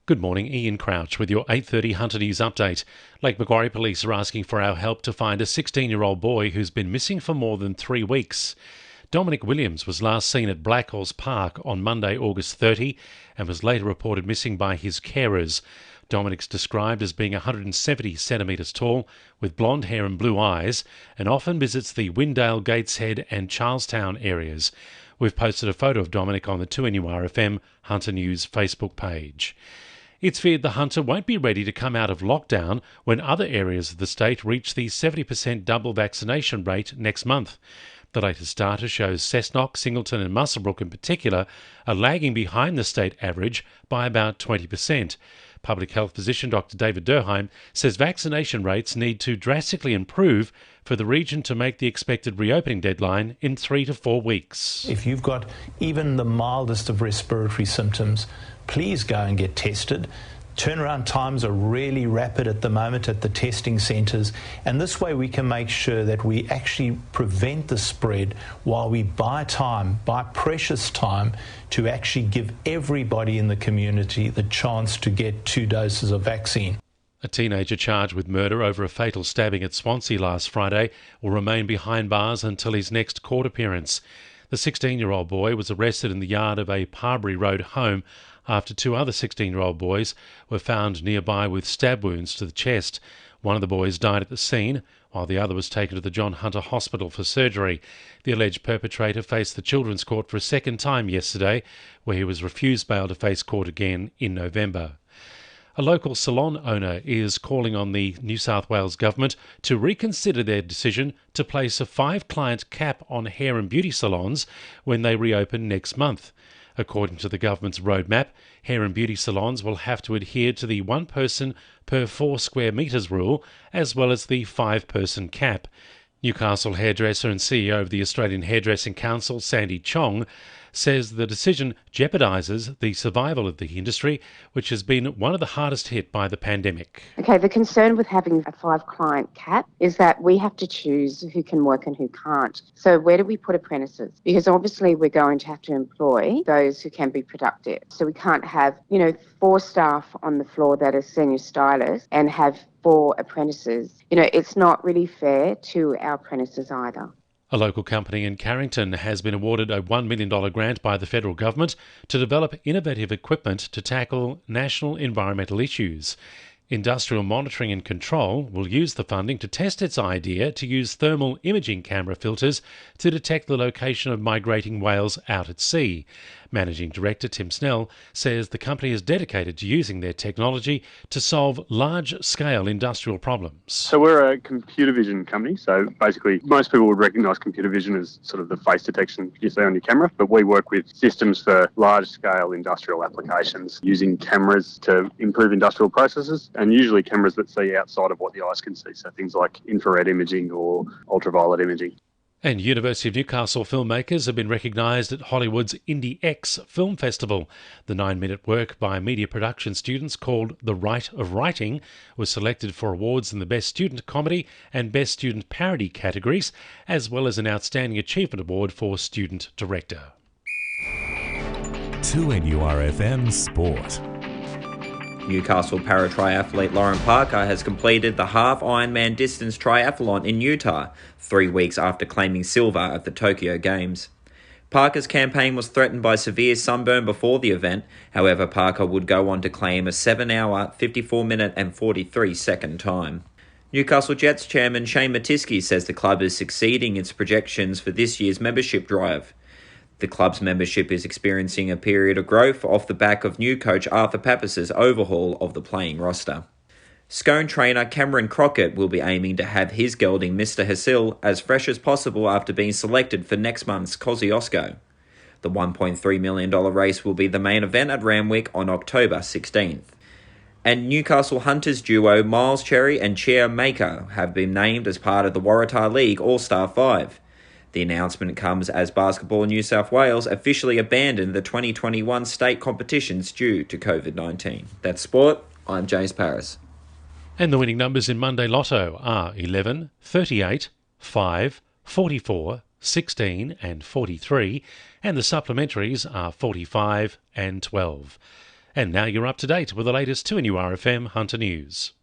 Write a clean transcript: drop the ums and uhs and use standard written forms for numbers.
Good morning, Ian Crouch with your 8:30 Hunter News update. Lake Macquarie Police are asking for our help to find a 16-year-old boy who's been missing for more than 3 weeks. Dominic Williams was last seen at Blackhorse Park on Monday, August 30, and was later reported missing by his carers. Dominic's described as being 170 centimetres tall, with blonde hair and blue eyes, and often visits the Windale, Gateshead and Charlestown areas. We've posted a photo of Dominic on the 2NURFM Hunter News Facebook page. It's feared the hunter won't be ready to come out of lockdown when other areas of the state reach the 70% double vaccination rate next month. The latest data shows Cessnock, Singleton and Muswellbrook in particular are lagging behind the state average by about 20%. Public health physician Dr. David Durheim says vaccination rates need to drastically improve for the region to make the expected reopening deadline in 3 to 4 weeks. If you've got even the mildest of respiratory symptoms, please go and get tested. Turnaround times are really rapid at the moment at the testing centres, and this way we can make sure that we actually prevent the spread while we buy time, buy precious time, to actually give everybody in the community the chance to get 2 doses of vaccine. A teenager charged with murder over a fatal stabbing at Swansea last Friday will remain behind bars until his next court appearance. The 16-year-old boy was arrested in the yard of a Parbury Road home after 2 other 16-year-old boys were found nearby with stab wounds to the chest. One of the boys died at the scene, while the other was taken to the John Hunter Hospital for surgery. The alleged perpetrator faced the Children's Court for a second time yesterday, where he was refused bail to face court again in November. A local salon owner is calling on the New South Wales government to reconsider their decision to place a 5-client cap on hair and beauty salons when they reopen next month. According to the government's roadmap, hair and beauty salons will have to adhere to the 1 person per 4 square metres rule, as well as the 5-person cap. Newcastle hairdresser and CEO of the Australian Hairdressing Council, Sandy Chong, says the decision jeopardises the survival of the industry, which has been one of the hardest hit by the pandemic. Okay, the concern with having a 5-client cap is that we have to choose who can work and who can't. So where do we put apprentices? Because obviously we're going to have to employ those who can be productive. So we can't have, 4 staff on the floor that are senior stylists and have 4 apprentices. It's not really fair to our apprentices either. A local company in Carrington has been awarded a $1 million grant by the federal government to develop innovative equipment to tackle national environmental issues. Industrial Monitoring and Control will use the funding to test its idea to use thermal imaging camera filters to detect the location of migrating whales out at sea. Managing Director Tim Snell says the company is dedicated to using their technology to solve large-scale industrial problems. So we're a computer vision company. So basically, most people would recognise computer vision as sort of the face detection you see on your camera, but we work with systems for large-scale industrial applications using cameras to improve industrial processes, and usually cameras that see outside of what the eyes can see, so things like infrared imaging or ultraviolet imaging. And University of Newcastle filmmakers have been recognised at Hollywood's Indie X Film Festival. The 9-minute work by media production students called The Right of Writing was selected for awards in the Best Student Comedy and Best Student Parody categories, as well as an Outstanding Achievement Award for Student Director. 2NURFM Sport. Newcastle para-triathlete Lauren Parker has completed the half Ironman distance triathlon in Utah 3 weeks after claiming silver at the Tokyo Games. Parker's campaign was threatened by severe sunburn before the event. However, Parker would go on to claim a 7-hour, 54-minute and 43-second time. Newcastle Jets chairman Shane Matisky says the club is exceeding its projections for this year's membership drive. The club's membership is experiencing a period of growth off the back of new coach Arthur Pappas's overhaul of the playing roster. Scone trainer Cameron Crockett will be aiming to have his gelding Mr. Hasil as fresh as possible after being selected for next month's Kosciuszko. The $1.3 million race will be the main event at Randwick on October 16th. And Newcastle Hunters duo Miles Cherry and Chair Maker have been named as part of the Waratah League All-Star 5. The announcement comes as Basketball New South Wales officially abandoned the 2021 state competitions due to COVID-19. That's sport. I'm James Paris. And the winning numbers in Monday Lotto are 11, 38, 5, 44, 16 and 43, and the supplementaries are 45 and 12. And now you're up to date with the latest 2NURFM Hunter News.